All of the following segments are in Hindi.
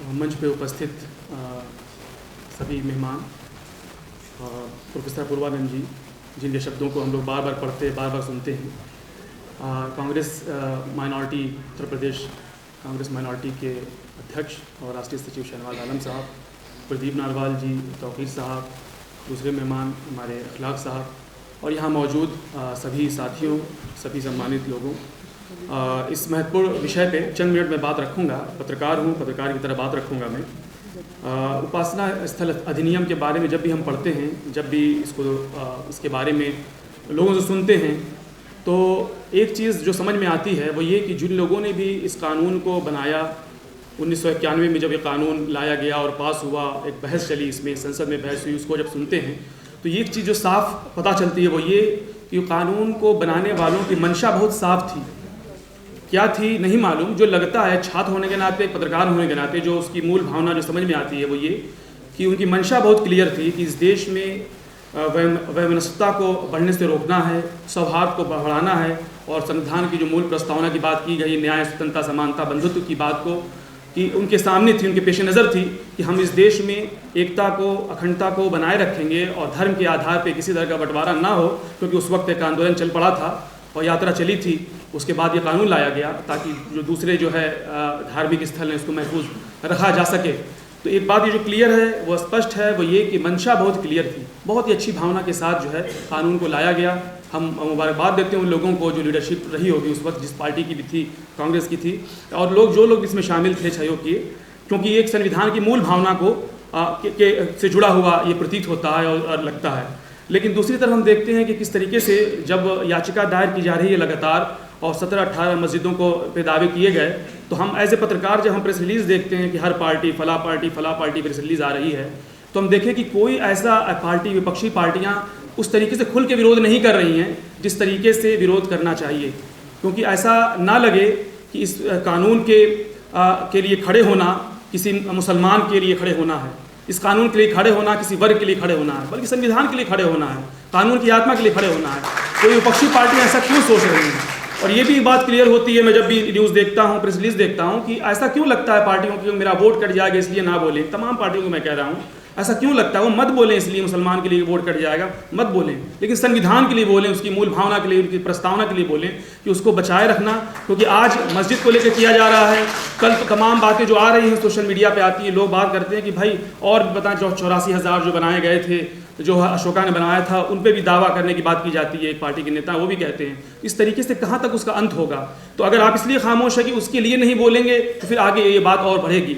मंच पे उपस्थित सभी मेहमान, प्रोफेसर पूर्वानंद जी, जिनके शब्दों को हम लोग बार बार पढ़ते बार बार सुनते हैं, कांग्रेस माइनॉरिटी उत्तर प्रदेश कांग्रेस माइनॉरिटी के अध्यक्ष और राष्ट्रीय सचिव शहनवाज आलम साहब, प्रदीप नारवाल जी, तौकीर साहब, दूसरे मेहमान हमारे अखलाक साहब और यहाँ मौजूद सभी साथियों, सभी सम्मानित लोगों, इस महत्वपूर्ण विषय पे चंद मिनट में बात रखूँगा। पत्रकार हूँ, पत्रकार की तरह बात रखूँगा मैं। उपासना स्थल अधिनियम के बारे में जब भी हम पढ़ते हैं, जब भी इसके बारे में लोगों से सुनते हैं, तो एक चीज़ जो समझ में आती है वो ये कि जिन लोगों ने भी इस कानून को बनाया, 1991 में जब ये कानून लाया गया और पास हुआ, एक बहस चली, इसमें संसद में बहस हुई, उसको जब सुनते हैं तो ये एक चीज़ जो साफ पता चलती है वो ये कि कानून को बनाने वालों की मंशा बहुत साफ थी। क्या थी नहीं मालूम, जो लगता है छात्र होने के नाते, पत्रकार होने के नाते, जो उसकी मूल भावना जो समझ में आती है वो ये कि उनकी मंशा बहुत क्लियर थी कि इस देश में वैमनस्यता को बढ़ने से रोकना है, सौहार्द को बढ़ाना है और संविधान की जो मूल प्रस्तावना की बात की गई, न्याय, स्वतंत्रता, समानता, बंधुत्व की बात को, कि उनके सामने थी, उनके पेश नज़र थी कि हम इस देश में एकता को, अखंडता को बनाए रखेंगे और धर्म के आधार पर किसी तरह का बंटवारा ना हो, क्योंकि उस वक्त एक आंदोलन चल पड़ा था और यात्रा चली थी। उसके बाद ये कानून लाया गया ताकि जो दूसरे जो है धार्मिक स्थल हैं उसको महफूज रखा जा सके। तो एक बात ये जो क्लियर है, वो स्पष्ट है, वो ये कि मंशा बहुत क्लियर थी, बहुत ही अच्छी भावना के साथ जो है कानून को लाया गया। हम मुबारकबाद देते हैं उन लोगों को जो लीडरशिप रही होगी उस वक्त, जिस पार्टी की भी थी, कांग्रेस की थी, और जो लोग इसमें शामिल थे, सहयोग किए, क्योंकि एक संविधान की मूल भावना को से जुड़ा हुआ ये प्रतीत होता है और लगता है। लेकिन दूसरी तरफ हम देखते हैं कि किस तरीके से जब याचिका दायर की जा रही है लगातार और 17-18 मस्जिदों को पे दावे किए गए, तो हम एज ए पत्रकार जब हम प्रेस रिलीज़ देखते हैं कि हर पार्टी फला पार्टी प्रेस रिलीज़ आ रही है, तो हम देखें कि कोई ऐसा पार्टी, विपक्षी पार्टियां उस तरीके से खुल के विरोध नहीं कर रही हैं जिस तरीके से विरोध करना चाहिए, क्योंकि ऐसा ना लगे कि इस कानून के लिए खड़े होना किसी मुसलमान के लिए खड़े होना है, इस कानून के लिए खड़े होना किसी वर्ग के लिए खड़े होना है, बल्कि संविधान के लिए खड़े होना है, कानून की आत्मा के लिए खड़े होना है। कोई विपक्षी पार्टियां ऐसा क्यों सोच रही हैं? और ये भी बात क्लियर होती है, मैं जब भी न्यूज़ देखता हूँ, प्रेस रिलीज देखता हूँ, कि ऐसा क्यों लगता है पार्टियों को मेरा वोट कट जाएगा इसलिए ना बोलें। तमाम पार्टियों को मैं कह रहा हूँ, ऐसा क्यों लगता है, वो मत बोलें इसलिए मुसलमान के लिए वोट कट जाएगा, मत बोलें, लेकिन संविधान के लिए बोलें, उसकी मूल भावना के लिए, उनकी प्रस्तावना के लिए बोलें कि उसको बचाए रखना। क्योंकि आज मस्जिद को लेकर किया जा रहा है, कल तो तमाम बातें जो आ रही हैं सोशल मीडिया पे आती है, लोग बात करते हैं कि भाई और बताएं, जो 84,000 जो बनाए गए थे, जो अशोका ने बनाया था, उन पे भी दावा करने की बात की जाती है। एक पार्टी के नेता वो भी कहते हैं, इस तरीके से कहाँ तक उसका अंत होगा? तो अगर आप इसलिए खामोश है कि उसके लिए नहीं बोलेंगे तो फिर आगे ये बात और बढ़ेगी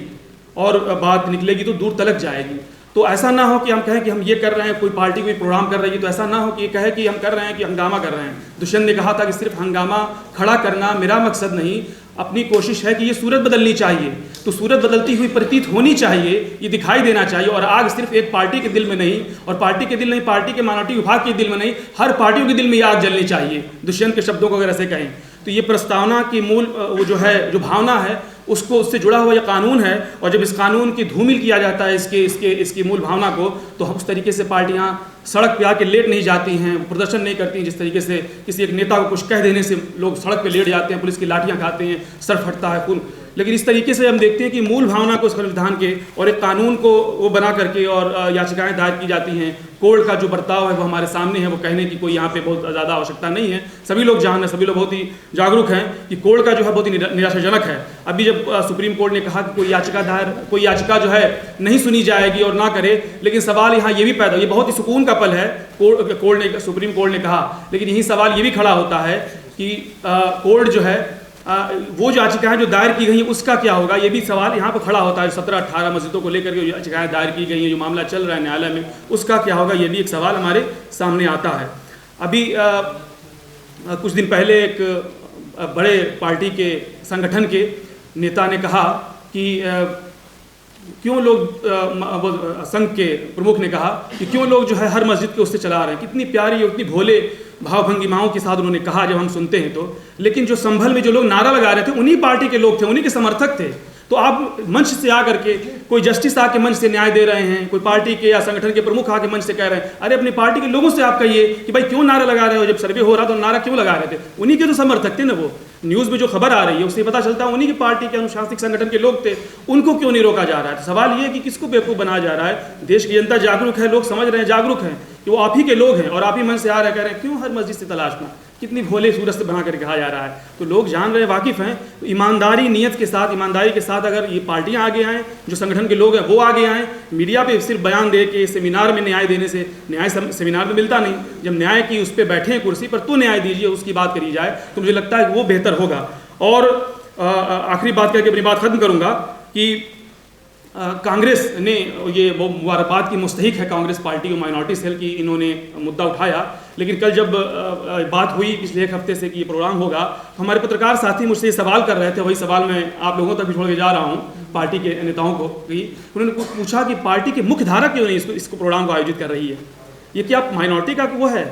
और बात निकलेगी तो दूर तलक जाएगी। तो ऐसा ना हो कि हम कहें कि हम ये कर रहे हैं, कोई पार्टी कोई प्रोग्राम कर रही है तो ऐसा ना हो कि ये कहे कि हम कर रहे हैं कि हंगामा कर रहे हैं। दुष्यंत ने कहा था कि सिर्फ हंगामा खड़ा करना मेरा मकसद नहीं, अपनी कोशिश है कि ये सूरत बदलनी चाहिए, तो सूरत बदलती हुई प्रतीत होनी चाहिए, ये दिखाई देना चाहिए। और आग सिर्फ एक पार्टी के दिल में नहीं, और पार्टी के दिल नहीं, पार्टी के माइनॉरिटी विभाग के दिल में नहीं, हर पार्टियों के दिल में ये आग जलनी चाहिए। दुष्यंत के शब्दों को अगर ऐसे कहें तो ये प्रस्तावना की मूल वो जो है, जो भावना है, उसको उससे जुड़ा हुआ ये कानून है। और जब इस कानून की धूमिल किया जाता है इसकी मूल भावना को, तो उस तरीके से पार्टियां सड़क पे आके लेट नहीं जाती हैं, प्रदर्शन नहीं करती हैं। जिस तरीके से किसी एक नेता को कुछ कह देने से लोग सड़क पे लेट जाते हैं, पुलिस की लाठियां खाते हैं, सर फटता है खून। लेकिन इस तरीके से हम देखते हैं कि मूल भावना को, संविधान के और एक कानून को वो बना करके और याचिकाएं दायर की जाती हैं। कोर्ट का जो बर्ताव है वो हमारे सामने है, वो कहने की कोई यहाँ पे बहुत ज़्यादा आवश्यकता नहीं है। सभी लोग जान हैं, सभी लोग बहुत ही जागरूक हैं कि कोर्ट का जो है बहुत ही निराशाजनक है। अभी जब सुप्रीम कोर्ट ने कहा कि कोई याचिका जो है नहीं सुनी जाएगी और ना करे, लेकिन सवाल यहाँ ये भी पैदा, ये बहुत ही सुकून का पल है, सुप्रीम कोर्ट ने कहा, लेकिन यही सवाल ये भी खड़ा होता है कि कोर्ट जो है वो जो याचिकाएं जो दायर की गई हैं उसका क्या होगा? ये भी सवाल यहाँ पर खड़ा होता है। 17-18 मस्जिदों को लेकर के जो याचिकाएं दायर की गई हैं, जो मामला चल रहा है न्यायालय में, उसका क्या होगा? ये भी एक सवाल हमारे सामने आता है। अभी कुछ दिन पहले एक बड़े पार्टी के संगठन के नेता ने कहा कि क्यों लोग, संघ के प्रमुख ने कहा कि क्यों लोग जो है हर मस्जिद के उससे चला रहे हैं। कितनी प्यारी और कितनी भोले भाव भंगिमाओं के साथ उन्होंने कहा जब हम सुनते हैं तो। लेकिन जो संभल में जो लोग नारा लगा रहे थे उन्हीं पार्टी के लोग थे, उन्हीं के समर्थक थे। तो आप मंच से आकर के, कोई जस्टिस आके मंच से न्याय दे रहे हैं, कोई पार्टी के या संगठन के प्रमुख आके मंच से कह रहे हैं, अरे अपनी पार्टी के लोगों से आप कहिए कि भाई क्यों नारा लगा रहे हो? जब सर्वे हो रहा तो नारा क्यों लगा रहे थे? उन्हीं के तो समर्थक थे ना वो। न्यूज़ में जो खबर आ रही है उससे पता चलता है उन्हीं की पार्टी के अनुशासित संगठन के लोग थे, उनको क्यों नहीं रोका जा रहा है। तो सवाल ये है कि किसको बेवकूफ़ बनाया जा रहा है। देश की जनता जागरूक है, लोग समझ रहे हैं, जागरूक हैं कि वो आप ही के लोग हैं और आप ही मन से आ रहे कह रहे हैं क्यों हर मस्जिद से तलाशना, कितनी भोले सूरत से बना कर कहा जा रहा है। तो लोग जान रहे हैं, वाकिफ़ हैं। तो ईमानदारी नीयत के साथ, ईमानदारी के साथ अगर ये पार्टियां आगे आएँ, जो संगठन के लोग हैं वो आगे आएँ, मीडिया पे सिर्फ बयान दे के सेमिनार में न्याय देने से, न्याय सेमिनार में मिलता नहीं, जब न्याय की उस पर बैठे हैं कुर्सी पर तो न्याय दीजिए, उसकी बात करी जाए, तो मुझे लगता है कि वो बेहतर होगा। और आखिरी बात करके अपनी बात खत्म करूँगा कि कांग्रेस ने ये वो मुबारकबाद की मुस्तहिक है कांग्रेस पार्टी और माइनॉरिटी सेल की, इन्होंने मुद्दा उठाया। लेकिन कल जब बात हुई पिछले एक हफ्ते से कि ये प्रोग्राम होगा, तो हमारे पत्रकार साथी मुझसे ये सवाल कर रहे थे, वही सवाल मैं आप लोगों तक भी छोड़ के जा रहा हूँ पार्टी के नेताओं को, कि उन्होंने पूछा कि पार्टी की मुख्य धारा क्यों नहीं इसको प्रोग्राम को आयोजित कर रही है। ये क्या माइनॉरिटी का वो है?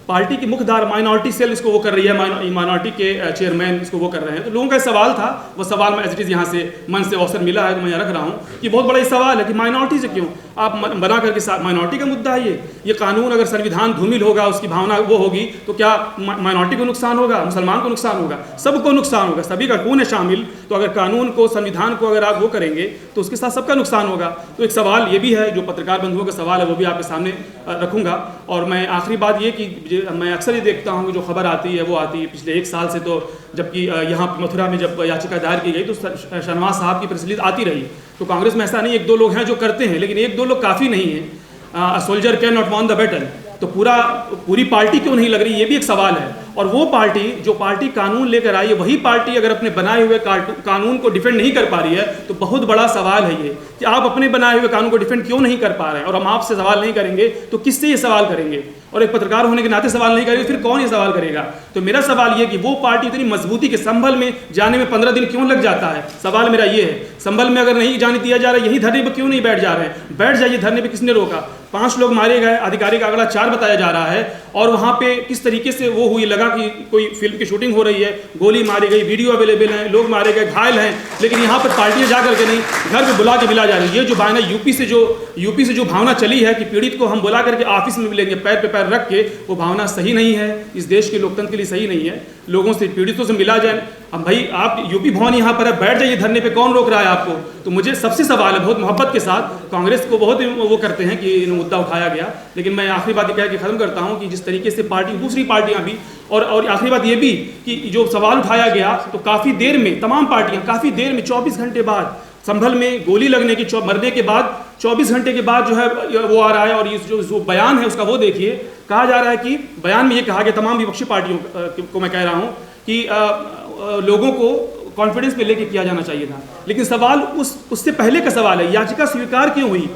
पार्टी की मुख्य धारा माइनॉरिटी सेल इसको वो कर रही है, माइनॉरिटी के चेयरमैन इसको वो कर रहे हैं। तो लोगों का सवाल था, वो सवाल मैं एज इट इज़ यहाँ से मन से अवसर मिला है तो मैं यहाँ रख रहा हूँ कि बहुत बड़ा सवाल है कि माइनॉरिटी से क्यों आप बना करके साथ, माइनॉरिटी का मुद्दा है ये कानून अगर संविधान धूमिल होगा, उसकी भावना वो होगी तो क्या माइनॉरिटी को नुकसान होगा, मुसलमान को नुकसान होगा, सबको नुकसान होगा, सभी का खून है शामिल। तो अगर कानून को, संविधान को अगर आप वो करेंगे तो उसके साथ सबका नुकसान होगा। तो एक सवाल ये भी है, जो पत्रकार बंधुओं का सवाल है वो भी आपके सामने रखूँगा। और मैं आखिरी बात ये कि मैं अक्सर ये देखता हूँ कि जो खबर आती है वो आती है पिछले एक साल से, तो जबकि यहाँ मथुरा में जब याचिका दायर की गई तो शहनवाज साहब की प्रेस रिलीज आती रही। तो कांग्रेस में ऐसा नहीं, एक दो लोग हैं जो करते हैं, लेकिन एक दो लोग काफ़ी नहीं है। Soldier can not won the battle. तो पूरी पार्टी क्यों नहीं लग रही, ये भी एक सवाल है। और वो पार्टी जो पार्टी कानून लेकर आई है, वही पार्टी अगर अपने बनाए हुए कानून को डिफेंड नहीं कर पा रही है, तो बहुत बड़ा सवाल है ये कि आप अपने बनाए हुए कानून को डिफेंड क्यों नहीं कर पा रहे हैं। और हम आपसे सवाल नहीं करेंगे तो किससे ये सवाल करेंगे? और एक पत्रकार होने के नाते सवाल नहीं करेंगे, फिर कौन ये सवाल करेगा? तो मेरा सवाल ये कि वो पार्टी इतनी मजबूती के संभल में जाने में 15 दिन क्यों लग जाता है? सवाल मेरा ये है, संभल में अगर नहीं जाने दिया जा रहा है, यही धरने पर क्यों नहीं बैठ जा रहे हैं? बैठ जाइए धरने पर, किसने रोका? 5 लोग मारे गए, अधिकारी का आंकड़ा 4 बताया जा रहा है। और वहाँ पे किस तरीके से वो हुई, लगा कि कोई फिल्म की शूटिंग हो रही है, गोली मारी गई, वीडियो अवेलेबल है, लोग मारे गए, घायल हैं, लेकिन यहाँ पर पार्टियाँ जा करके नहीं, घर पे बुला के मिला जा रही है। ये जो भावना यूपी से जो भावना चली है कि पीड़ित को हम बुला करके ऑफिस में मिलेंगे पैर पे पैर रख के, वो भावना सही नहीं है, इस देश के लोकतंत्र के लिए सही नहीं है। लोगों से, पीड़ितों से मिला जाए। अब भाई आप यूपी भवन यहाँ पर है, बैठ जाइए धरने पे, कौन रोक रहा है आपको? तो मुझे सबसे सवाल है, बहुत मोहब्बत के साथ, कांग्रेस को बहुत वो करते हैं कि मुद्दा उठाया गया, लेकिन मैं आखिरी बात ये कह के ख़त्म करता हूँ कि जिस तरीके से पार्टी, दूसरी पार्टियाँ भी, और आखिरी बात ये भी कि जो सवाल उठाया गया तो काफ़ी देर में तमाम पार्टियाँ, काफ़ी देर में 24 घंटे बाद, संभल में गोली लगने के मरने के बाद 24 घंटे के बाद जो है वो आ रहा है। और ये जो बयान है उसका वो देखिए, कहा जा रहा है कि बयान में ये कहा गया, तमाम विपक्षी पार्टियों को मैं कह रहा हूँ कि लोगों को कॉन्फिडेंस पे लेके किया जाना चाहिए था। लेकिन सवाल उससे पहले का सवाल है, याचिका स्वीकार क्यों हुई?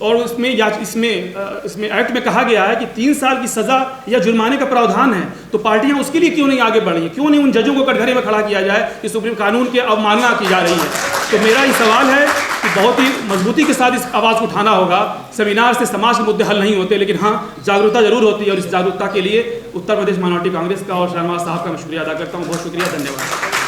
और इसमें एक्ट में कहा गया है कि 3 साल की सज़ा या जुर्माने का प्रावधान है। तो पार्टियां उसके लिए क्यों नहीं आगे बढ़ी? क्यों नहीं उन जजों को कटघरे में खड़ा किया जाए कि सुप्रीम कानून की अवमानना की जा रही है? तो मेरा ये सवाल है कि बहुत ही मजबूती के साथ इस आवाज़ को उठाना होगा। सेमिनार से समाज के मुद्दे हल नहीं होते, लेकिन हाँ, जागरूकता जरूर होती है। और इस जागरूकता के लिए उत्तर प्रदेश माइनॉरिटी कांग्रेस का और शहनवाज साहब का मैं शुक्रिया अदा करता हूँ। बहुत शुक्रिया, धन्यवाद।